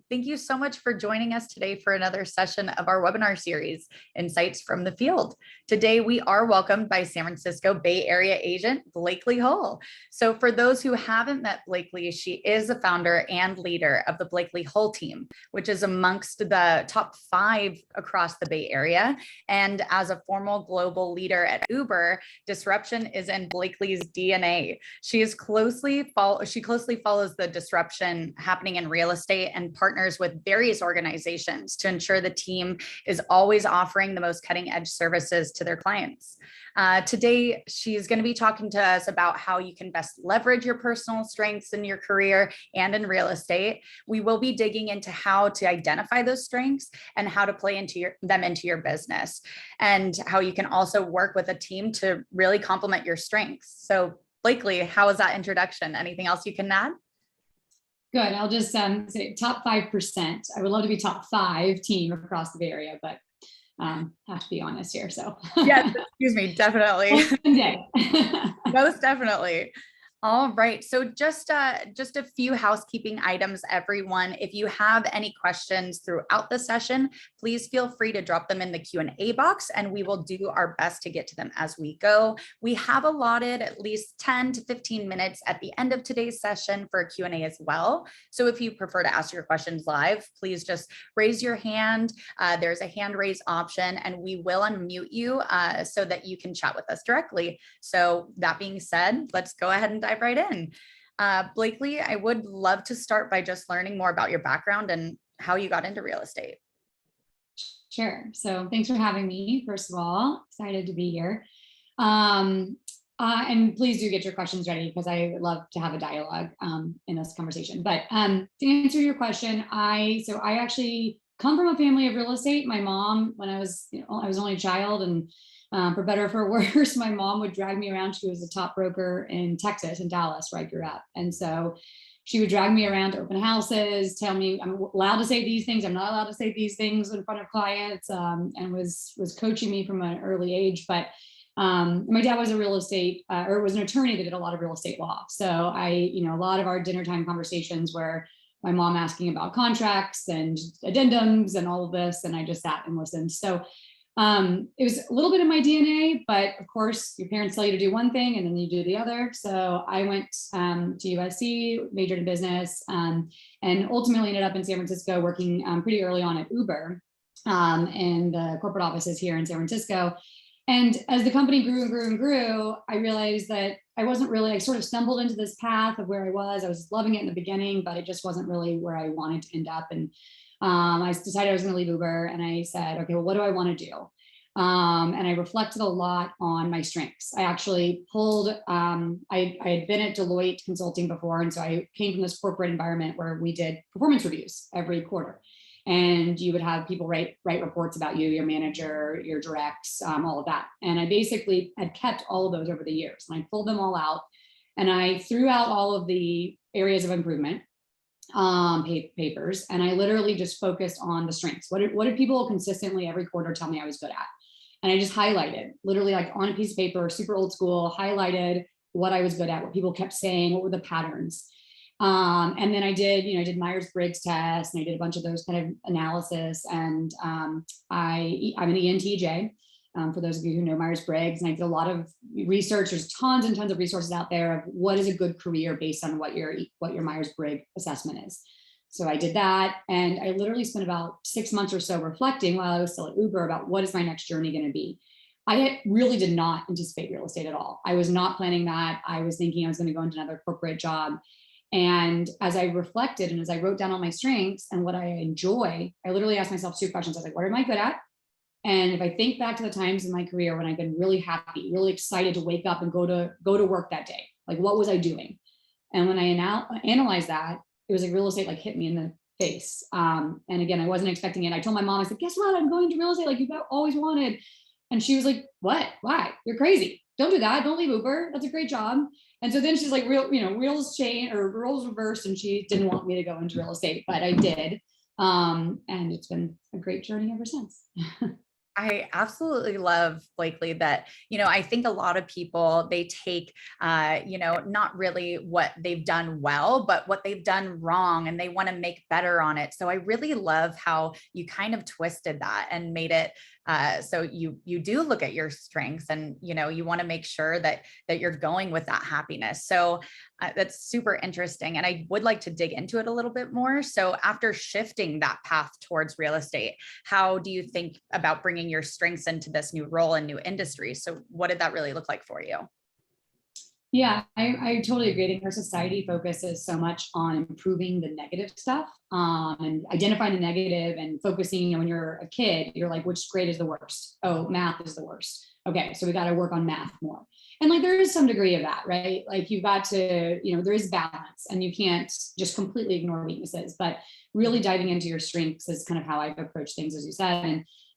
Thank you so much for joining us today for another session of our webinar series, Insights from the Field. Today, we are welcomed by San Francisco Bay Area agent, Blakely Hull. So for those who haven't met Blakely, she is the founder and leader of the Blakely Hull team, which is amongst the top 5 across the Bay Area. And as a formal global leader at Uber, disruption is in Blakely's DNA. She closely follows the disruption happening in real estate and partners with various organizations to ensure the team is always offering the most cutting edge services to their clients. Today, she's going to be talking to us about how you can best leverage your personal strengths in your career and in real estate. We will be digging into how to identify those strengths and how to play them into your business, and how you can also work with a team to really complement your strengths. So Blakely, how was that introduction? Anything else you can add? Good. I'll just say top 5%. I would love to be top 5 team across the Bay Area, but have to be honest here. So yes, excuse me, definitely. Most definitely. All right. So just a few housekeeping items, everyone. If you have any questions throughout the session, please feel free to drop them in the Q&A box, and we will do our best to get to them as we go. We have allotted at least 10 to 15 minutes at the end of today's session for a Q&A as well. So if you prefer to ask your questions live, please just raise your hand. There's a hand raise option, and we will unmute you so that you can chat with us directly. So that being said, let's go ahead and dive right in. Blakely, I would love to start by just learning more about your background and how you got into real estate. Sure. So thanks for having me. First of all, excited to be here. And please do get your questions ready, because I would love to have a dialogue in this conversation. But to answer your question, I actually come from a family of real estate. My mom, when I was only a child, and for better or for worse, my mom would drag me around. She was a top broker in Texas, in Dallas, where I grew up. And so she would drag me around to open houses, tell me I'm allowed to say these things, I'm not allowed to say these things in front of clients, and was coaching me from an early age. But my dad was a real estate, or was an attorney that did a lot of real estate law. So a lot of our dinner time conversations were my mom asking about contracts and addendums and all of this, and I just sat and listened. So it was a little bit of my DNA, but of course your parents tell you to do one thing and then you do the other. So I went to USC, majored in business, and ultimately ended up in San Francisco working pretty early on at Uber in the corporate offices here in San Francisco. And as the company grew and grew and grew, I realized that I sort of stumbled into this path of where I was loving it in the beginning, but it just wasn't really where I wanted to end up. And I decided I was going to leave Uber, and I said, okay, well, what do I want to do? And I reflected a lot on my strengths. I actually pulled, I had been at Deloitte Consulting before. And so I came from this corporate environment where we did performance reviews every quarter. And you would have people write reports about you, your manager, your directs, all of that. And I basically had kept all of those over the years. And I pulled them all out, and I threw out all of the areas of improvement papers, and I literally just focused on the strengths. What did people consistently every quarter tell me I was good at? And I just highlighted, literally like on a piece of paper, super old school, highlighted what I was good at, what people kept saying, what were the patterns. And then I did Myers-Briggs tests, and I did a bunch of those kind of analysis. And I'm an ENTJ. For those of you who know Myers-Briggs, and I did a lot of research. There's tons and tons of resources out there of what is a good career based on what your Myers-Briggs assessment is. So I did that, and I literally spent about 6 months or so reflecting while I was still at Uber about what is my next journey going to be. I really did not anticipate real estate at all. I was not planning that. I was thinking I was going to go into another corporate job. And as I reflected, and as I wrote down all my strengths and what I enjoy, I literally asked myself 2 questions. I was like, what am I good at? And if I think back to the times in my career when I've been really happy, really excited to wake up and go to work that day, like what was I doing? And when I analyzed that, it was like real estate like hit me in the face. And again, I wasn't expecting it. I told my mom, I said, guess what? I'm going to real estate like you've always wanted. And she was like, what? Why? You're crazy. Don't do that. Don't leave Uber. That's a great job. And so then she's like, roles change, or roles reversed, and she didn't want me to go into real estate, but I did. And it's been a great journey ever since. I absolutely love, Blakely, that, I think a lot of people, they take, not really what they've done well, but what they've done wrong, and they want to make better on it. So I really love how you kind of twisted that and made it so you do look at your strengths, and you want to make sure that you're going with that happiness. So that's super interesting, and I would like to dig into it a little bit more. So after shifting that path towards real estate, how do you think about bringing your strengths into this new role and new industry? So what did that really look like for you? Yeah, I totally agree. I think our society focuses so much on improving the negative stuff, and identifying the negative and focusing. When you're a kid, you're like, which grade is the worst? Oh, math is the worst. Okay, so we got to work on math more. And like there is some degree of that, right? Like you've got to, there is balance, and you can't just completely ignore weaknesses, but really diving into your strengths is kind of how I've approached things, as you said.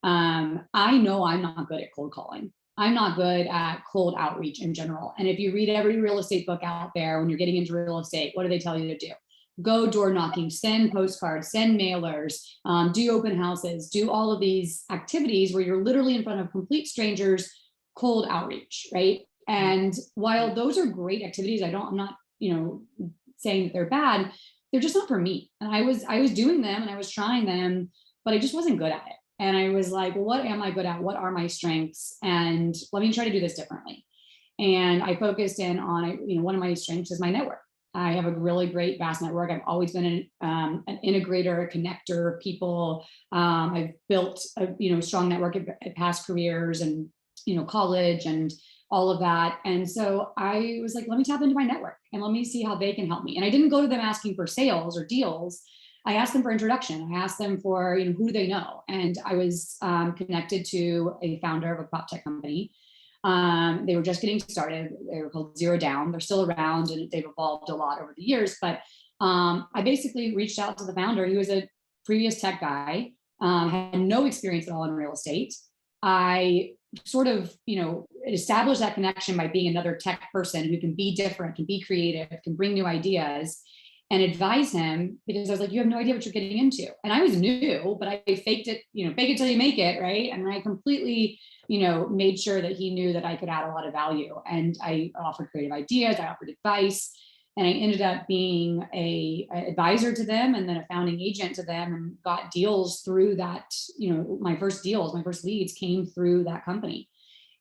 And I know I'm not good at cold calling. I'm not good at cold outreach in general. And if you read every real estate book out there, when you're getting into real estate, what do they tell you to do? Go door knocking, send postcards, send mailers, do open houses, do all of these activities where you're literally in front of complete strangers, cold outreach, right? And while those are great activities, I'm not, saying that they're bad. They're just not for me. And I was doing them and I was trying them, but I just wasn't good at it. And I was like, well, what am I good at? What are my strengths? And let me try to do this differently. And I focused in on, one of my strengths is my network. I have a really great, vast network. I've always been an integrator, a connector of people. I've built a strong network at past careers and college and all of that. And so I was like, let me tap into my network and let me see how they can help me. And I didn't go to them asking for sales or deals. I asked them for introduction. I asked them for who do they know, and I was connected to a founder of a prop tech company. They were just getting started. They were called Zero Down. They're still around, and they've evolved a lot over the years. But I basically reached out to the founder. He was a previous tech guy, had no experience at all in real estate. I sort of established that connection by being another tech person who can be different, can be creative, can bring new ideas, and advise him, because I was like, you have no idea what you're getting into. And I was new, but I faked it, fake it till you make it, right? And I completely, made sure that he knew that I could add a lot of value. And I offered creative ideas, I offered advice, and I ended up being a advisor to them and then a founding agent to them, and got deals through that. My first deals, my first leads came through that company.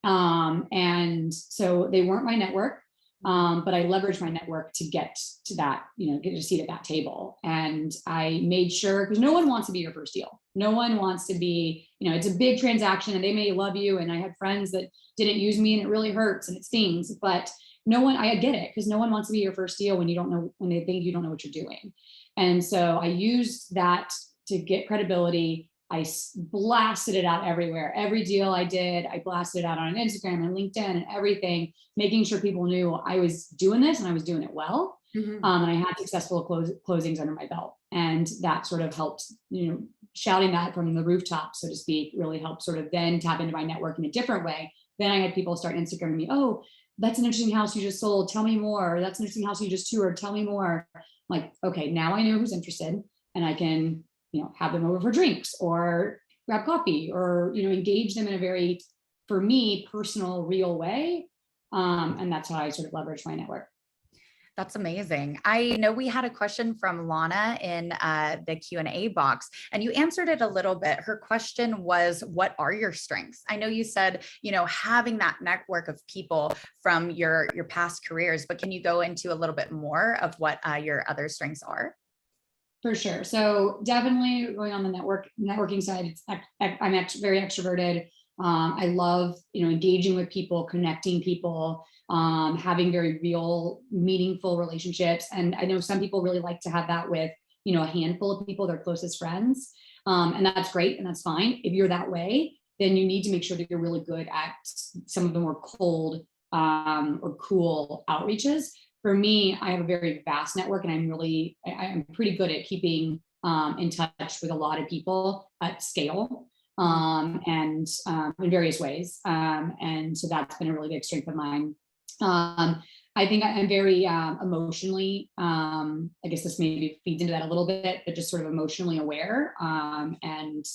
And so they weren't my network. But I leveraged my network to get to that, get a seat at that table. And I made sure, because no one wants to be your first deal. No one wants to be, it's a big transaction and they may love you. And I had friends that didn't use me and it really hurts and it stings, but I get it, because no one wants to be your first deal when when they think you don't know what you're doing. And so I used that to get credibility. I blasted it out everywhere. Every deal I did, I blasted it out on Instagram and LinkedIn and everything, making sure people knew I was doing this and I was doing it well. And I had successful closings under my belt. And that sort of helped, shouting that from the rooftop, so to speak, really helped sort of then tap into my network in a different way. Then I had people start Instagramming me, oh, that's an interesting house you just sold, tell me more. Or, that's an interesting house you just toured, tell me more. I'm like, okay, now I know who's interested, and I can have them over for drinks or grab coffee, or, engage them in a very, for me, personal, real way. And that's how I sort of leverage my network. That's amazing. I know we had a question from Lana in the Q&A box, and you answered it a little bit. Her question was, what are your strengths? I know you said, having that network of people from your past careers, but can you go into a little bit more of what your other strengths are? For sure. So definitely going on the networking side, I'm very extroverted. I love, engaging with people, connecting people, having very real, meaningful relationships. And I know some people really like to have that with, a handful of people, their closest friends. And that's great. And that's fine. If you're that way, then you need to make sure that you're really good at some of the more cold or cool outreaches. For me, I have a very vast network, and I'm pretty good at keeping in touch with a lot of people at scale, and in various ways. And so that's been a really big strength of mine. I think I'm very emotionally, I guess this maybe feeds into that a little bit, but just sort of emotionally aware, and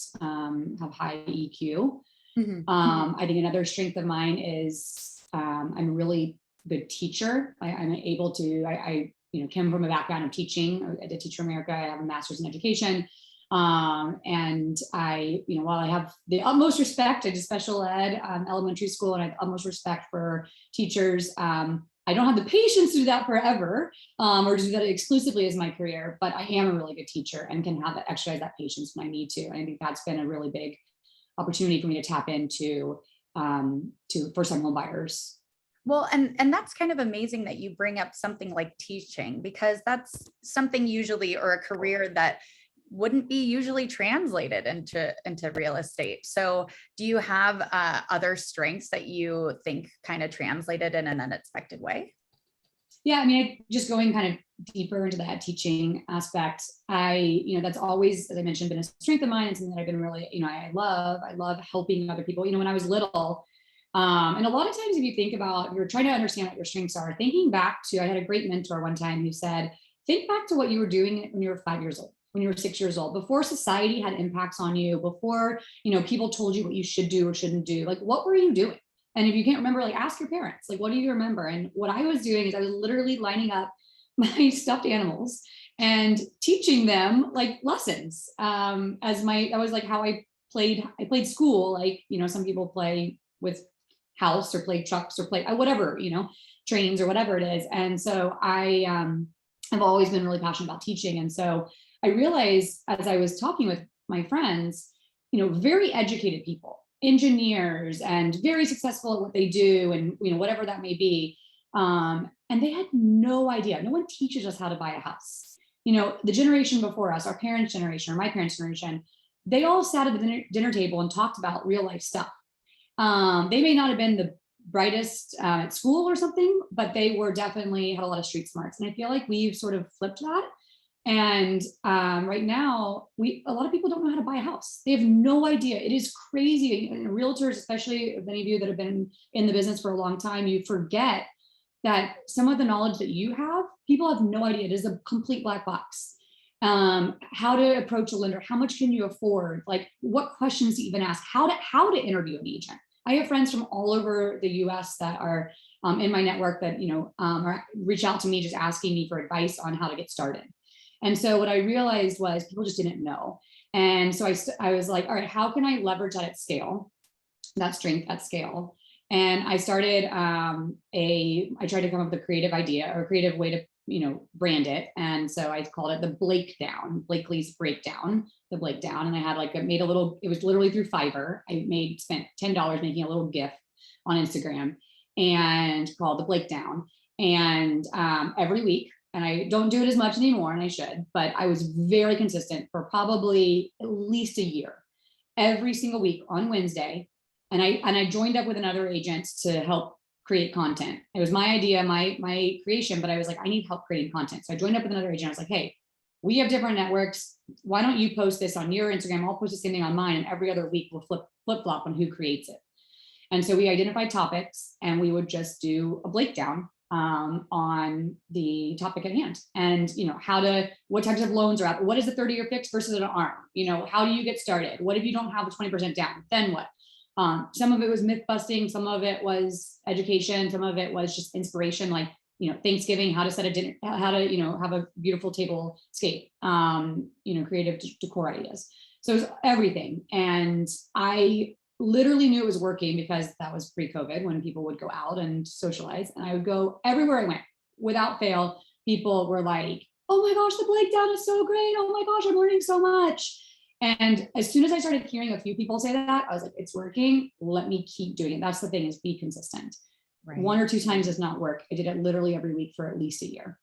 have high EQ. Mhm. I think another strength of mine is I'm a really good teacher. I'm able to, came from a background of teaching. I did Teach for America. I have a master's in education. And while I have the utmost respect, I did special ed, elementary school, and I have utmost respect for teachers. I don't have the patience to do that forever, or to do that exclusively as my career, but I am a really good teacher and can exercise that patience when I need to. And I think that's been a really big opportunity for me to tap into to first-time home buyers. Well, and that's kind of amazing that you bring up something like teaching, because that's something usually, or a career that wouldn't be usually translated into real estate. So do you have other strengths that you think kind of translated in an unexpected way? Yeah, I mean, just going kind of deeper into that teaching aspect, that's always, as I mentioned, been a strength of mine and something that I've been really, I love helping other people. When I was little, and a lot of times if you think about, you're trying to understand what your strengths are, thinking back to, I had a great mentor one time who said, think back to what you were doing when you were 5 years old, when you were 6 years old, before society had impacts on you, before, people told you what you should do or shouldn't do. Like, what were you doing? And if you can't remember, like, ask your parents, like, what do you remember? And what I was doing is I was literally lining up my stuffed animals and teaching them like lessons. That was like how I played school. Like, some people play with house or play trucks or play whatever, trains or whatever it is. And so I've always been really passionate about teaching. And so I realized as I was talking with my friends, very educated people, engineers, and very successful at what they do, and whatever that may be, and they had no idea. No one teaches us how to buy a house. The generation before us, our parents' generation or my parents' generation, they all sat at the dinner table and talked about real life stuff. They may not have been the brightest at school or something, but they were definitely had a lot of street smarts. And I feel like we've sort of flipped that. And right now, a lot of people don't know how to buy a house. They have no idea. It is crazy. And realtors, especially many of you that have been in the business for a long time, you forget that some of the knowledge that you have, people have no idea. It is a complete black box. How to approach a lender, how much can you afford? Like, what questions to even ask, how to interview an agent. I have friends from all over the US that are in my network that, reach out to me just asking me for advice on how to get started. And so what I realized was people just didn't know. And so I was like, all right, how can I leverage that at scale, that strength at scale? And I started I tried to come up with a creative idea or a creative way to, brand it. And so I called it the Blake Down, Blakely's Breakdown, the Blake Down. And I had it was literally through Fiverr. Spent $10 making a little GIF on Instagram and called the Blake Down. And every week, and I don't do it as much anymore, and I should, but I was very consistent for probably at least a year, every single week on Wednesday. And I joined up with another agent to help create content. It was my idea, my creation, but I was like, I need help creating content. So I joined up with another agent. I was like, hey, we have different networks. Why don't you post this on your Instagram? I'll post the same thing on mine. And every other week we'll flip flop on who creates it. And so we identified topics and we would just do a breakdown on the topic at hand. And, what types of loans are out? What is a 30-year fix versus an ARM? How do you get started? What if you don't have a 20% down? Then what? Some of it was myth busting. Some of it was education. Some of it was just inspiration, like, Thanksgiving, how to set a dinner, how to, have a beautiful table scape, creative decor ideas. So it was everything. And I literally knew it was working because that was pre-COVID when people would go out and socialize, and I would go everywhere I went without fail. People were like, oh my gosh, the Blake Down is so great. Oh my gosh, I'm learning so much. And as soon as I started hearing a few people say that, I was like, it's working. Let me keep doing it. That's the thing, is be consistent. Right. 1 or 2 times does not work. I did it literally every week for at least a year.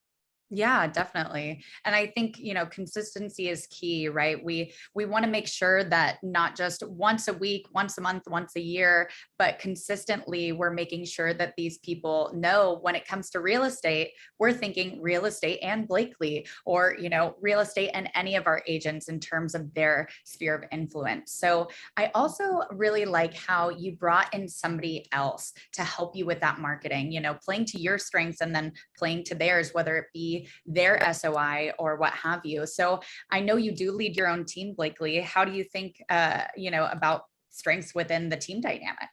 Yeah, definitely. And I think, consistency is key, right? We want to make sure that not just once a week, once a month, once a year, but consistently we're making sure that these people know when it comes to real estate, we're thinking real estate and Blakely, or, real estate and any of our agents in terms of their sphere of influence. So I also really like how you brought in somebody else to help you with that marketing, playing to your strengths and then playing to theirs, whether it be their SOI or what have you. So I know you do lead your own team, Blakely. How do you think, about strengths within the team dynamic.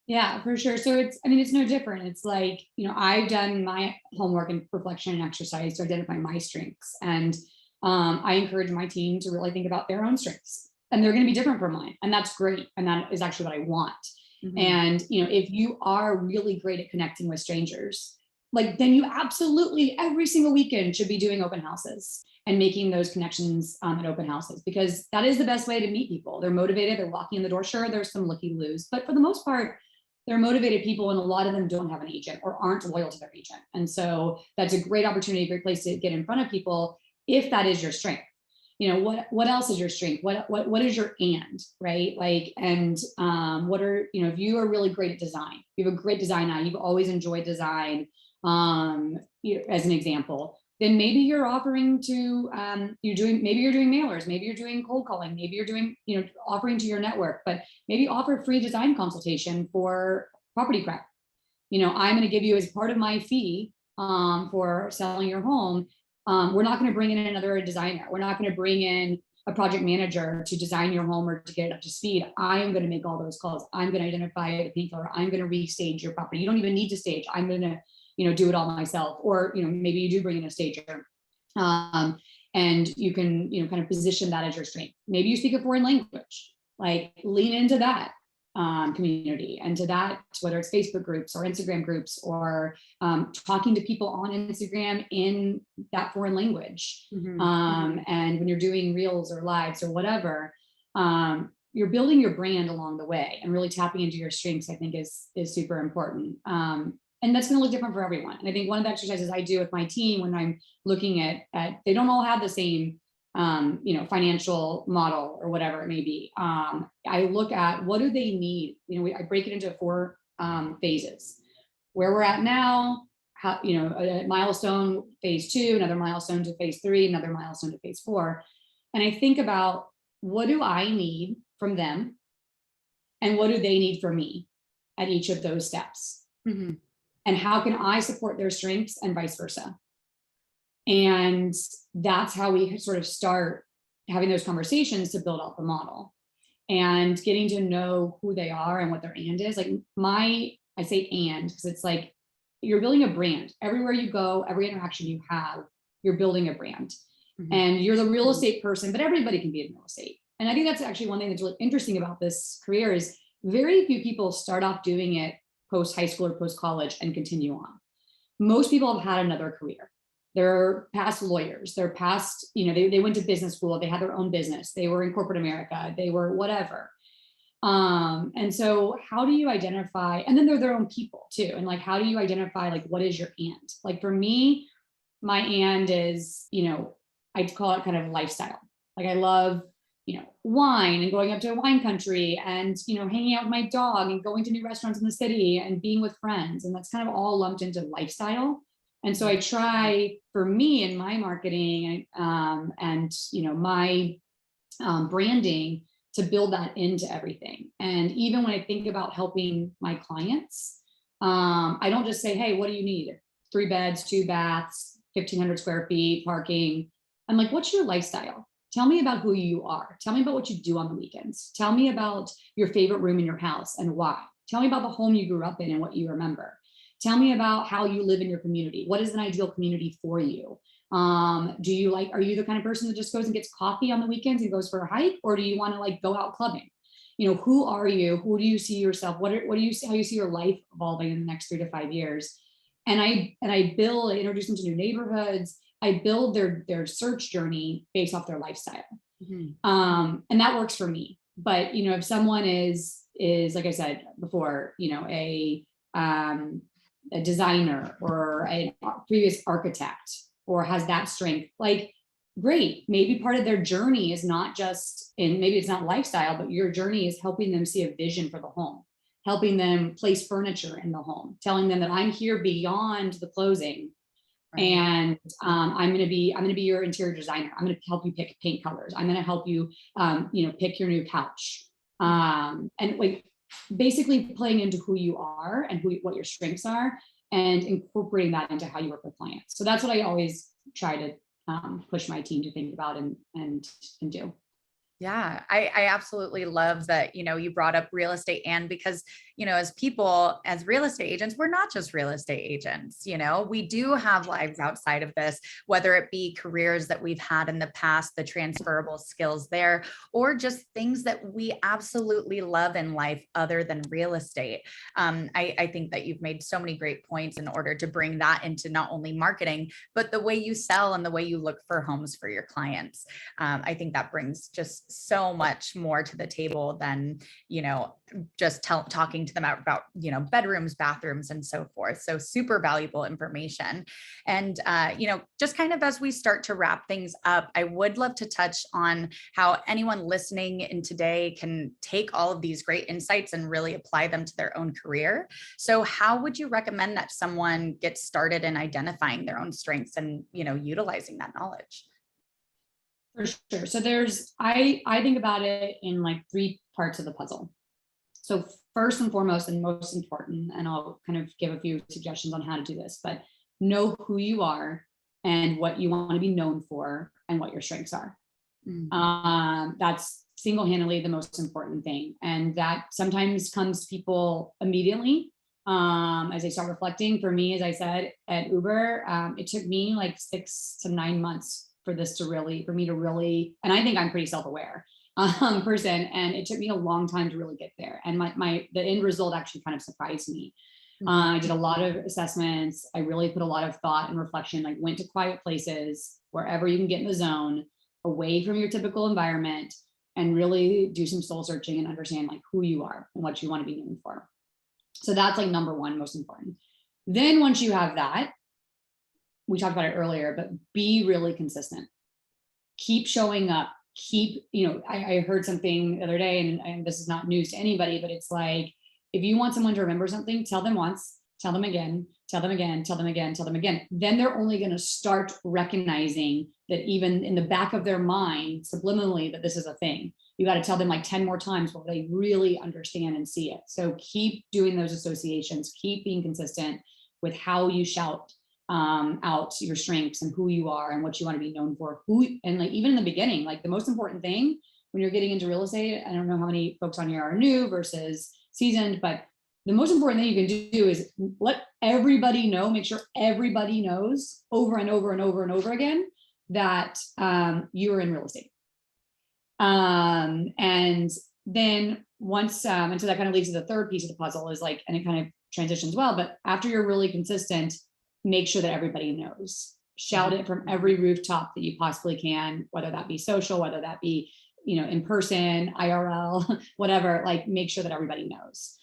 Yeah, for sure. So it's no different. It's like, I've done my homework and reflection and exercise to identify my strengths. And I encourage my team to really think about their own strengths. And they're going to be different from mine. And that's great. And that is actually what I want. Mm-hmm. And, if you are really great at connecting with strangers, then you absolutely every single weekend should be doing open houses and making those connections at open houses, because that is the best way to meet people. They're motivated. They're walking in the door. Sure, there's some looky-loos, but for the most part, they're motivated people, and a lot of them don't have an agent or aren't loyal to their agent. And so that's a great opportunity, a great place to get in front of people if that is your strength. What else is your strength? What is your right? What are, if you are really great at design, you have a great design eye, you've always enjoyed design, as an example, then maybe you're offering to, maybe you're doing mailers, maybe you're doing cold calling, maybe you're doing, offering to your network, but maybe offer free design consultation for property prep. I'm going to give you as part of my fee for selling your home. We're not going to bring in another designer. We're not going to bring in a project manager to design your home or to get it up to speed. I am going to make all those calls. I'm going to identify the paint color. I'm going to restage your property. You don't even need to stage. I'm going to do it all myself, or, maybe you do bring in a stager, and you can, kind of position that as your strength. Maybe you speak a foreign language, lean into that community, and to that, whether it's Facebook groups or Instagram groups, or talking to people on Instagram in that foreign language. Mm-hmm. And when you're doing reels or lives or whatever, you're building your brand along the way, and really tapping into your strengths, I think is super important. And that's going to look different for everyone. And I think one of the exercises I do with my team when I'm looking at they don't all have the same, financial model or whatever it may be. I look at what do they need? I break it into 4 phases. Where we're at now, how, a milestone, phase 2, another milestone to phase 3, another milestone to phase 4. And I think about, what do I need from them? And what do they need from me at each of those steps? Mm-hmm. And how can I support their strengths, and vice versa? And that's how we sort of start having those conversations to build out the model, and getting to know who they are and what their and is. I say and, because it's like you're building a brand. Everywhere you go, every interaction you have, you're building a brand. Mm-hmm. And you're the real estate person, but everybody can be in real estate. And I think that's actually one thing that's really interesting about this career is very few people start off doing it post high school or post college and continue on. Most people have had another career. They're past lawyers. They're past, they went to business school. They had their own business. They were in corporate America. They were whatever. And so how do you identify, and then they're their own people too. And how do you identify, what is your and? For me, my and is, I'd call it kind of lifestyle. I love, wine and going up to a wine country, and, hanging out with my dog and going to new restaurants in the city and being with friends. And that's kind of all lumped into lifestyle. And so I try, for me in my marketing and my branding, to build that into everything. And even when I think about helping my clients, I don't just say, hey, what do you need? 3 beds, 2 baths, 1,500 square feet, parking. I'm like, what's your lifestyle? Tell me about who you are. Tell me about what you do on the weekends. Tell me about your favorite room in your house and why. Tell me about the home you grew up in and what you remember. Tell me about how you live in your community. What is an ideal community for you? Are you the kind of person that just goes and gets coffee on the weekends and goes for a hike? Or do you want to go out clubbing? Who are you? Who do you see yourself? How do you see your life evolving in the next 3 to 5 years? And I introduce them to new neighborhoods. I build their search journey based off their lifestyle. Mm-hmm. And that works for me. But, if someone is like I said before, a designer or a previous architect, or has that strength, great. Maybe part of their journey is not just, and maybe it's not lifestyle, but your journey is helping them see a vision for the home, helping them place furniture in the home, telling them that I'm here beyond the closing. Right. And I'm going to be your interior designer. I'm going to help you pick paint colors. I'm going to help you, pick your new couch. And basically playing into who you are and what your strengths are, and incorporating that into how you work with clients. So that's what I always try to push my team to think about and do. Yeah, I absolutely love that, you brought up real estate, and because, as people, as real estate agents, we're not just real estate agents, we do have lives outside of this, whether it be careers that we've had in the past, the transferable skills there, or just things that we absolutely love in life other than real estate. I think that you've made so many great points in order to bring that into not only marketing, but the way you sell and the way you look for homes for your clients. I think that brings just so much more to the table than, just talking to them about, bedrooms, bathrooms, and so forth. So super valuable information. And, just kind of as we start to wrap things up, I would love to touch on how anyone listening in today can take all of these great insights and really apply them to their own career. So how would you recommend that someone gets started in identifying their own strengths and, utilizing that knowledge? For sure. So I think about it in like three parts of the puzzle. So first and foremost and most important, and I'll kind of give a few suggestions on how to do this, but know who you are and what you want to be known for and what your strengths are. That's single-handedly the most important thing. And that sometimes comes to people immediately as they start reflecting. For me, as I said, at Uber, it took me like 6 to 9 months for me to really, and I think I'm pretty self-aware person, and it took me a long time to really get there. And the end result actually kind of surprised me. I did a lot of assessments. I really put a lot of thought and reflection, like went to quiet places, wherever you can get in the zone, away from your typical environment, and really do some soul searching and understand like who you are and what you want to be known for. So that's like number one, most important. Then once you have that, we talked about it earlier, but be really consistent. Keep showing up. I heard something the other day, and this is not news to anybody, but it's like, if you want someone to remember something, tell them once, tell them again, tell them again, tell them again, tell them again. Then they're only going to start recognizing that even in the back of their mind, subliminally, that this is a thing. You got to tell them like 10 more times before they really understand and see it. So keep doing those associations, keep being consistent with how you shout out your strengths and who you are and what you want to be known for. And like even in the beginning, like the most important thing when you're getting into real estate, I don't know how many folks on here are new versus seasoned, but the most important thing you can do is let everybody know, make sure everybody knows over and over and over and over again that you are in real estate. And then once, and so that kind of leads to the third piece of the puzzle is like, and it kind of transitions well, but after you're really consistent, make sure that everybody knows. Shout it from every rooftop that you possibly can, whether that be social, whether that be, in person, IRL, whatever, like make sure that everybody knows.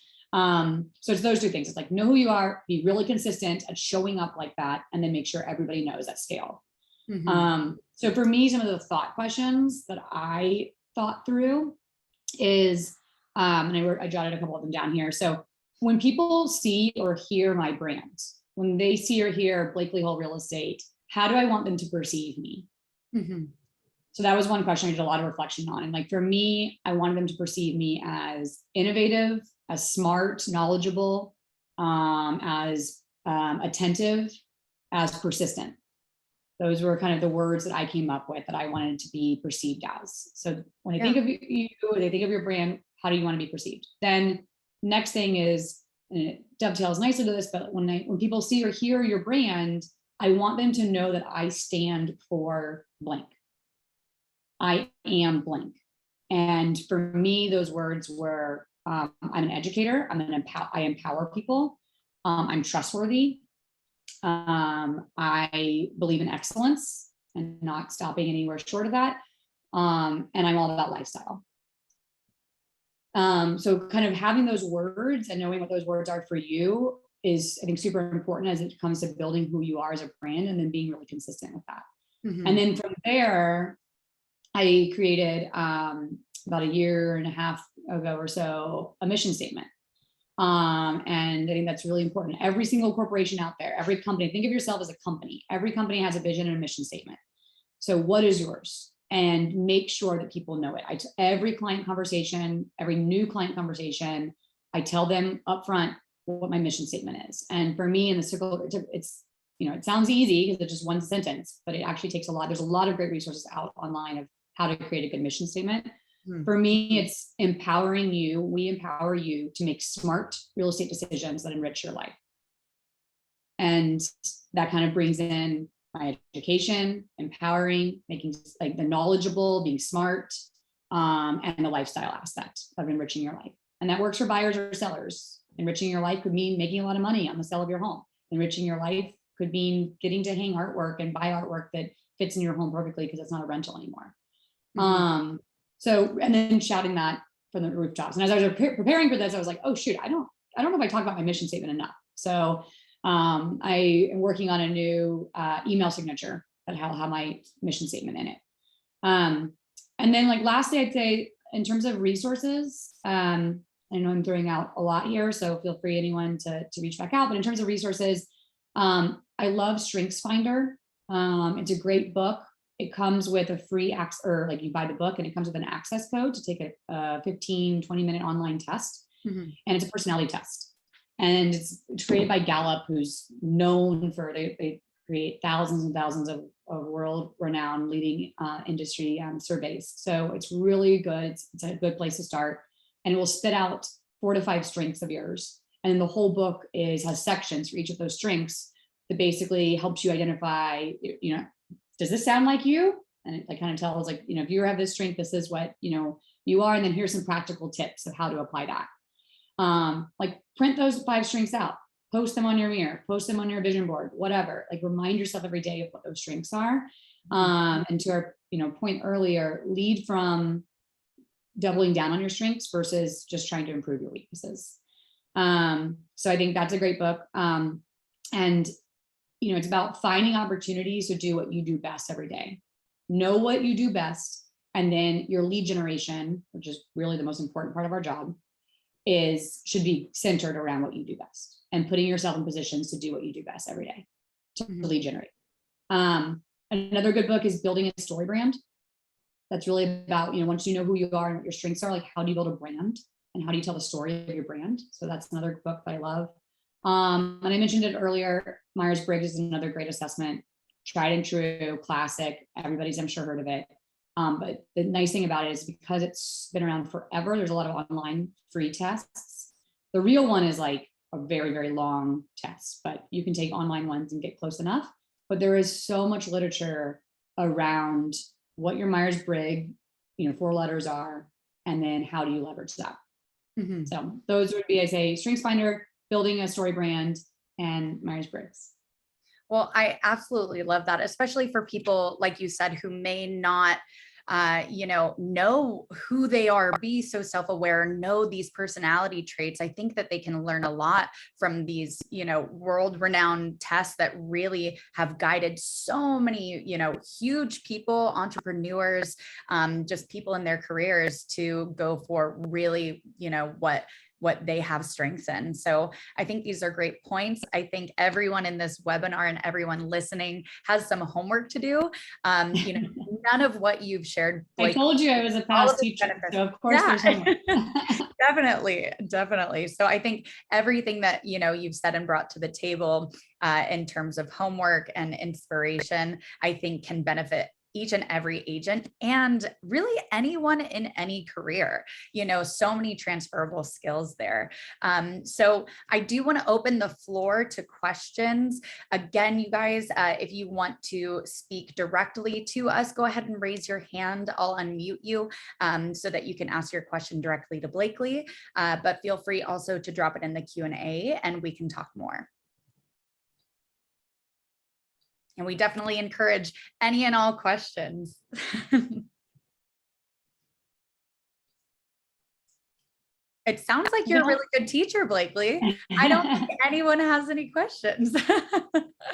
So it's those two things. It's like, know who you are, be really consistent at showing up like that, and then make sure everybody knows at scale. So for me, some of the thought questions that I thought through is, and I jotted a couple of them down here. So when people see or hear my brand, when they see or hear Blakely Hole Real Estate, how do I want them to perceive me? So that was one question I did a lot of reflection on. And like for me, I wanted them to perceive me as innovative, as smart, knowledgeable, as attentive, as persistent. Those were kind of the words that I came up with that I wanted to be perceived as. So when they think of you, they think of your brand, how do you want to be perceived? Then next thing is, and it dovetails nicely to this, but when people see or hear your brand, I want them to know that I stand for blank. I am blank. And for me, those words were, I'm an educator. I empower people. I'm trustworthy. I believe in excellence and not stopping anywhere short of that. And I'm all about lifestyle. So kind of having those words and knowing what those words are for you is, I think, super important as it comes to building who you are as a brand, and then being really consistent with that. And then from there, I created about a year and a half ago or so, a mission statement. And I think that's really important. Every single corporation out there, every company, think of yourself as a company. Every company has a vision and a mission statement. So what is yours? And make sure that people know it. Every client conversation, every new client conversation, I tell them upfront what my mission statement is. And for me in the circle, it's, it sounds easy because it's just one sentence, but it actually takes a lot. There's a lot of great resources out online of how to create a good mission statement. For me, it's empowering you. We empower you to make smart real estate decisions that enrich your life. And that kind of brings in my education, empowering, making like the knowledgeable, being smart, and the lifestyle aspect of enriching your life. And that works for buyers or sellers. Enriching your life could mean making a lot of money on the sale of your home. Enriching your life could mean getting to hang artwork and buy artwork that fits in your home perfectly because it's not a rental anymore. So, and then shouting that from the rooftops. And as I was preparing for this, I was like, oh shoot, I don't know if I talk about my mission statement enough. So I am working on a new email signature that will have my mission statement in it. And then like lastly, I'd say in terms of resources, I know I'm throwing out a lot here, so feel free anyone to reach back out. But in terms of resources, I love StrengthsFinder. It's a great book. It comes with a free or like you buy the book and it comes with an access code to take a 15-20 minute online test. And it's a personality test. And it's created by Gallup, who's known for, they create thousands and thousands of world renowned leading industry surveys. So it's really good. It's a good place to start. And it will spit out 4 to 5 strengths of yours. And the whole book has sections for each of those strengths that basically helps you identify, does this sound like you? And it kind of tells like, if you have this strength, this is what, you are. And then here's some practical tips of how to apply that. Like print those 5 strengths out, post them on your mirror, post them on your vision board, whatever, like remind yourself every day of what those strengths are. And to our, point earlier, lead from doubling down on your strengths versus just trying to improve your weaknesses. So I think that's a great book. And it's about finding opportunities to do what you do best every day. Know what you do best. And then your lead generation, which is really the most important part of our job, should be centered around what you do best and putting yourself in positions to do what you do best every day to lead generate. Another good book is Building a Story Brand. That's really about, once you know who you are and what your strengths are, like how do you build a brand and how do you tell the story of your brand? So that's another book that I love. And I mentioned it earlier, Myers-Briggs is another great assessment, tried and true, classic. Everybody's, I'm sure, heard of it. But the nice thing about it is because it's been around forever, there's a lot of online free tests. The real one is like a very, very long test, but you can take online ones and get close enough. But there is so much literature around what your Myers-Briggs, 4 letters are, and then how do you leverage that? So those would be, I say, StrengthsFinder, Building a Story Brand, and Myers-Briggs. Well, I absolutely love that, especially for people, like you said, who may not, know who they are, be so self-aware, know these personality traits. I think that they can learn a lot from these, world-renowned tests that really have guided so many, huge people, entrepreneurs, just people in their careers to go for really, what they have strengths in. So I think these are great points. I think everyone in this webinar and everyone listening has some homework to do. None of what you've shared. I told you I was a past teacher, so of course there's homework. Definitely. So I think everything that, you've said and brought to the table in terms of homework and inspiration, I think can benefit each and every agent and really anyone in any career, so many transferable skills there. So I do want to open the floor to questions. Again, you guys, if you want to speak directly to us, go ahead and raise your hand. I'll unmute you so that you can ask your question directly to Blakely, but feel free also to drop it in the Q&A and we can talk more. And we definitely encourage any and all questions. It sounds like you're a really good teacher, Blakely. I don't think anyone has any questions. You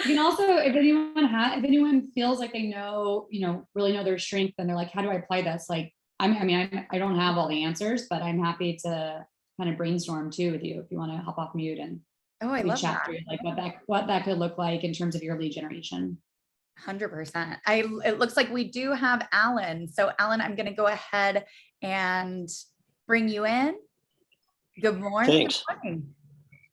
can also, if anyone feels like they know, really know their strength and they're like, how do I apply this? Like, I don't have all the answers, but I'm happy to kind of brainstorm too with you if you want to hop off mute and I love chat that. through like what that could look like in terms of your lead generation. 100%. It looks like we do have Alan. So Alan, I'm going to go ahead and bring you in. Good morning. Thanks. Good morning.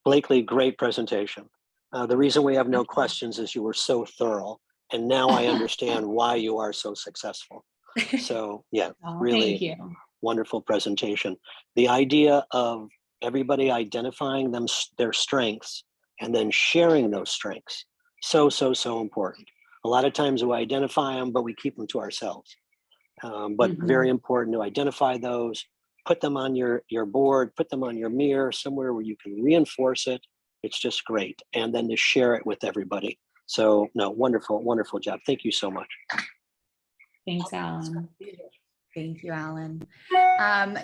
Blakely, great presentation. The reason we have no questions is you were so thorough, and now I understand why you are so successful. So yeah, really, thank you. wonderful presentation. The idea of everybody identifying their strengths and then sharing those strengths, so important. A lot of times we identify them, but we keep them to ourselves. But very important to identify those, put them on your board, put them on your mirror, somewhere where you can reinforce it. It's just great. And then to share it with everybody. So no, wonderful job. Thank you so much. Thanks, Alan. Thank you, Alan.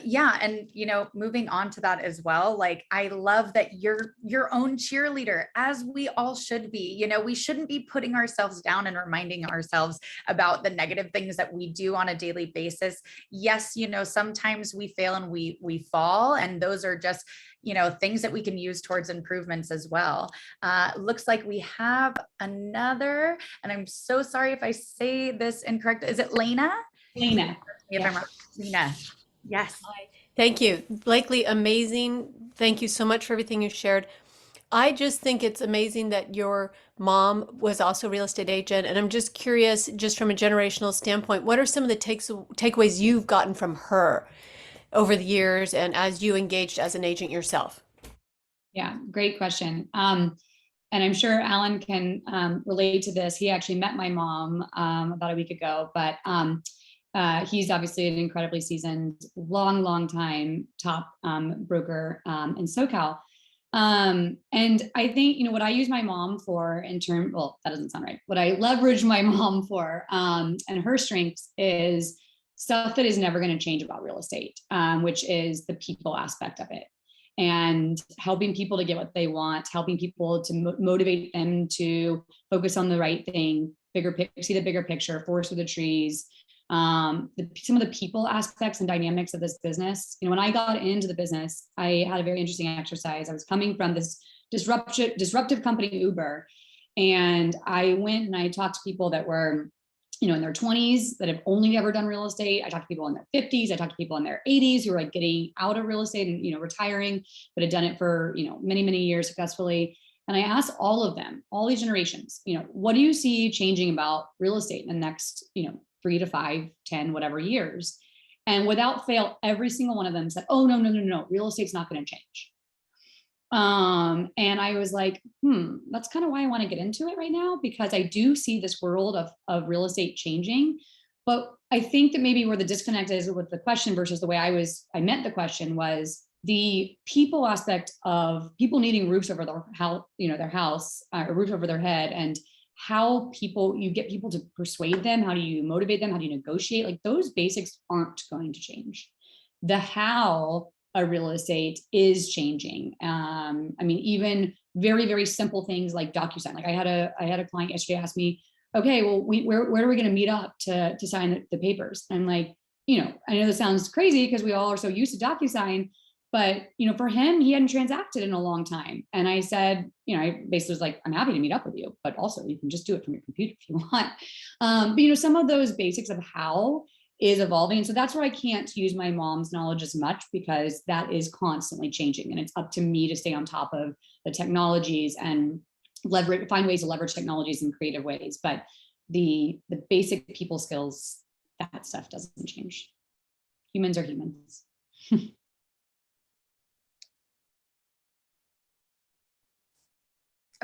Yeah, and moving on to that as well, like I love that you're your own cheerleader, as we all should be. We shouldn't be putting ourselves down and reminding ourselves about the negative things that we do on a daily basis. Yes, sometimes we fail and we fall, and those are just things that we can use towards improvements as well. Looks like we have another, and I'm so sorry if I say this incorrect. Is it Lena? Lena. If I'm wrong. Lena. Yes. Hi. Thank you. Blakely, amazing. Thank you so much for everything you shared. I just think it's amazing that your mom was also a real estate agent. And I'm just curious, just from a generational standpoint, what are some of the takeaways you've gotten from her over the years and as you engaged as an agent yourself? Yeah, great question. And I'm sure Alan can relate to this. He actually met my mom about a week ago, but he's obviously an incredibly seasoned, long time top broker in SoCal. And I think, what I use my mom for well, that doesn't sound right. What I leverage my mom for and her strengths is stuff that is never going to change about real estate, which is the people aspect of it. And helping people to get what they want, helping people to motivate them to focus on the right thing, see the bigger picture, forest for the trees. Some of the people aspects and dynamics of this business. When I got into the business, I had a very interesting exercise. I was coming from this disruptive company, Uber, and I went and I talked to people that were, in their 20s that have only ever done real estate. I talked to people in their 50s. I talked to people in their 80s who were like getting out of real estate and retiring, but had done it for many years successfully. And I asked all of them, all these generations, what do you see changing about real estate in the next 3 to 5, 10, whatever years? And without fail, every single one of them said, oh, no, real estate's not going to change. And I was like, that's kind of why I want to get into it right now, because I do see this world of real estate changing. But I think that maybe where the disconnect is with the question versus the way I meant the question was the people aspect of people needing roofs over their house, their house, a roof over their head, and how you get people to persuade them. How do you motivate them? How do you negotiate? Like those basics aren't going to change. The how a real estate is changing. Even very, very simple things like DocuSign. Like I had a client yesterday ask me, okay, well, where are we going to meet up to sign the papers? And like, I know this sounds crazy because we all are so used to DocuSign, but for him, he hadn't transacted in a long time. And I said, I basically was like, I'm happy to meet up with you, but also you can just do it from your computer if you want. But some of those basics of how is evolving. And so that's where I can't use my mom's knowledge as much, because that is constantly changing. And it's up to me to stay on top of the technologies and find ways to leverage technologies in creative ways. But the basic people skills, that stuff doesn't change. Humans are humans.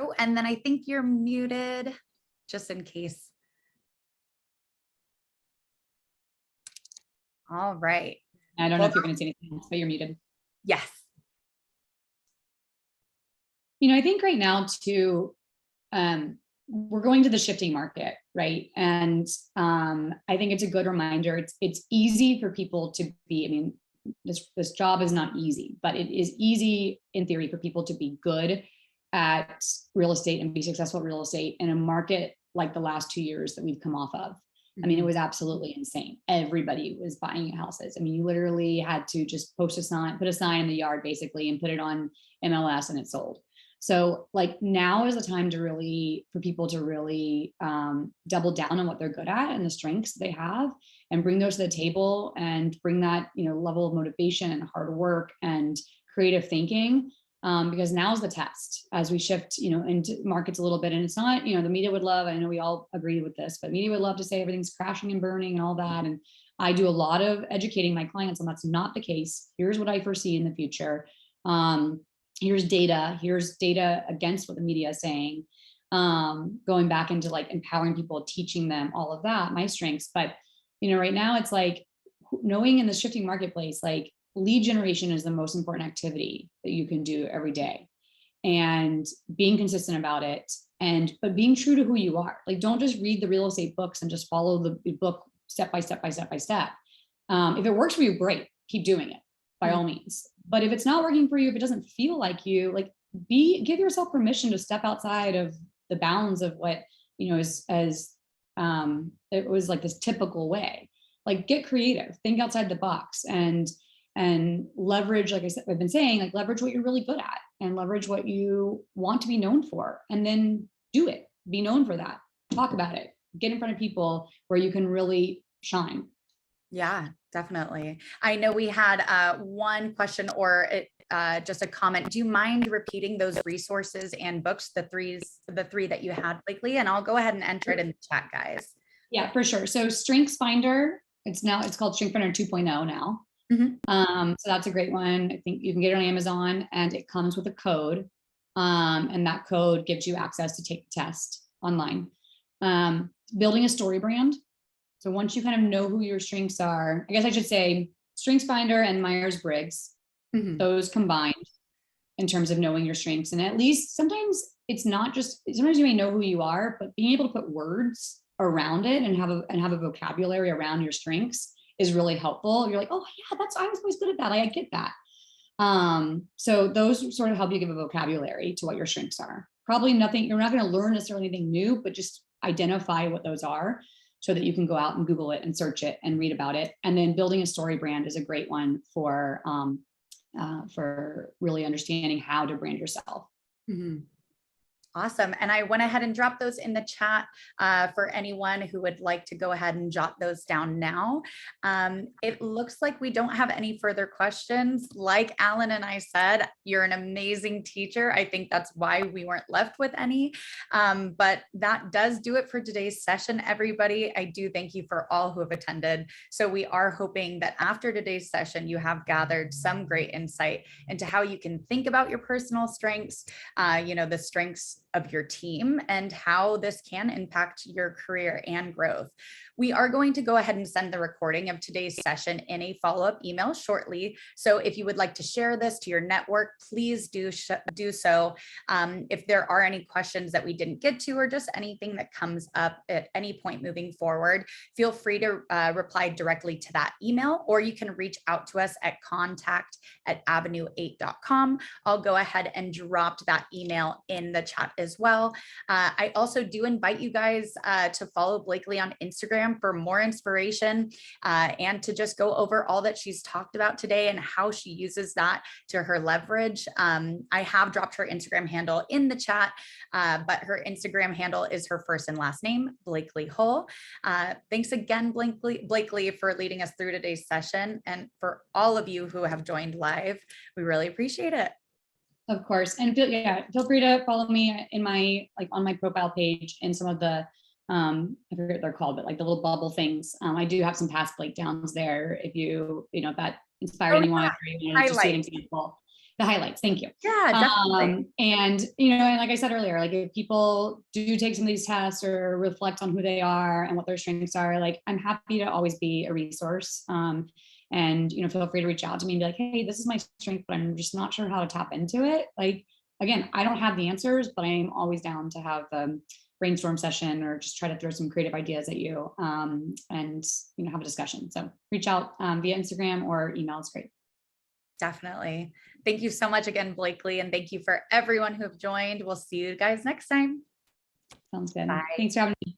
Oh, and then I think you're muted, just in case. All right. I don't know if you're going to say anything else, but you're muted. Yes. I think right now too, we're going to the shifting market, right? And I think it's a good reminder. It's easy for people to be, this job is not easy, but it is easy in theory for people to be good at real estate and be successful at real estate in a market like the last 2 years that we've come off of. It was absolutely insane. Everybody was buying houses. You literally had to just put a sign in the yard basically and put it on MLS and it sold. So like now is the time for people to really double down on what they're good at and the strengths they have and bring those to the table and bring that, level of motivation and hard work and creative thinking. Because now's the test as we shift, into markets a little bit. And it's not, the media would love, I know we all agree with this, but media would love to say everything's crashing and burning and all that. And I do a lot of educating my clients, and that's not the case. Here's what I foresee in the future. Here's data against what the media is saying. Going back into like empowering people, teaching them all of that, my strengths. But, right now it's like knowing in the shifting marketplace, like lead generation is the most important activity that you can do every day, and being consistent about it, but being true to who you are. Like, don't just read the real estate books and just follow the book step by step by step by step. If it works for you, great, keep doing it by all means. But if it's not working for you, if it doesn't feel like you, like give yourself permission to step outside of the bounds of what, it was like this typical way. Like, get creative, think outside the box, and leverage, like I said, I've been saying, like leverage what you're really good at and leverage what you want to be known for, and then do it, be known for that, talk about it, get in front of people where you can really shine. Yeah, definitely. I know we had one question or just a comment. Do you mind repeating those resources and books, the three that you had lately? And I'll go ahead and enter it in the chat, guys. Yeah, for sure. So StrengthsFinder, it's called StrengthsFinder 2.0 now. So that's a great one. I think you can get it on Amazon, and it comes with a code. And that code gives you access to take the test online. Building a story brand. So once you kind of know who your strengths are, I guess I should say StrengthsFinder and Myers-Briggs, those combined in terms of knowing your strengths. And at least sometimes sometimes you may know who you are, but being able to put words around it and have a vocabulary around your strengths is really helpful. You're like, oh yeah, I was always good at that. I get that. So those sort of help you give a vocabulary to what your strengths are. Probably nothing, you're not going to learn necessarily anything new, but just identify what those are so that you can go out and Google it and search it and read about it. And then building a story brand is a great one for really understanding how to brand yourself. Awesome. And I went ahead and dropped those in the chat for anyone who would like to go ahead and jot those down now. It looks like we don't have any further questions. Like Alan and I said, you're an amazing teacher. I think that's why we weren't left with any. But that does do it for today's session, everybody. I do thank you for all who have attended. So we are hoping that after today's session, you have gathered some great insight into how you can think about your personal strengths, the strengths of your team, and how this can impact your career and growth. We are going to go ahead and send the recording of today's session in a follow-up email shortly. So if you would like to share this to your network, please do so. If there are any questions that we didn't get to, or just anything that comes up at any point moving forward, feel free to reply directly to that email, or you can reach out to us at contact@avenue8.com. I'll go ahead and drop that email in the chat as well. I also do invite you guys to follow Blakely on Instagram for more inspiration and to just go over all that she's talked about today and how she uses that to her leverage. I have dropped her Instagram handle in the chat, but her Instagram handle is her first and last name, Blakely Hull. Thanks again, Blakely, for leading us through today's session, and for all of you who have joined live. We really appreciate it. Of course. And feel free to follow me in on my profile page and some of the, I forget what they're called, but like the little bubble things. I do have some past breakdowns there. If if that inspired anyone, or you want to see an example. The highlights. Thank you. Yeah, definitely. And like I said earlier, like if people do take some of these tests or reflect on who they are and what their strengths are, like I'm happy to always be a resource. And feel free to reach out to me and be like, hey, this is my strength, but I'm just not sure how to tap into it. Like, again, I don't have the answers, but I am always down to have a brainstorm session or just try to throw some creative ideas at you and have a discussion. So reach out via Instagram or email is great. Definitely. Thank you so much again, Blakely, and thank you for everyone who have joined. We'll see you guys next time. Sounds good. Bye. Thanks for having me.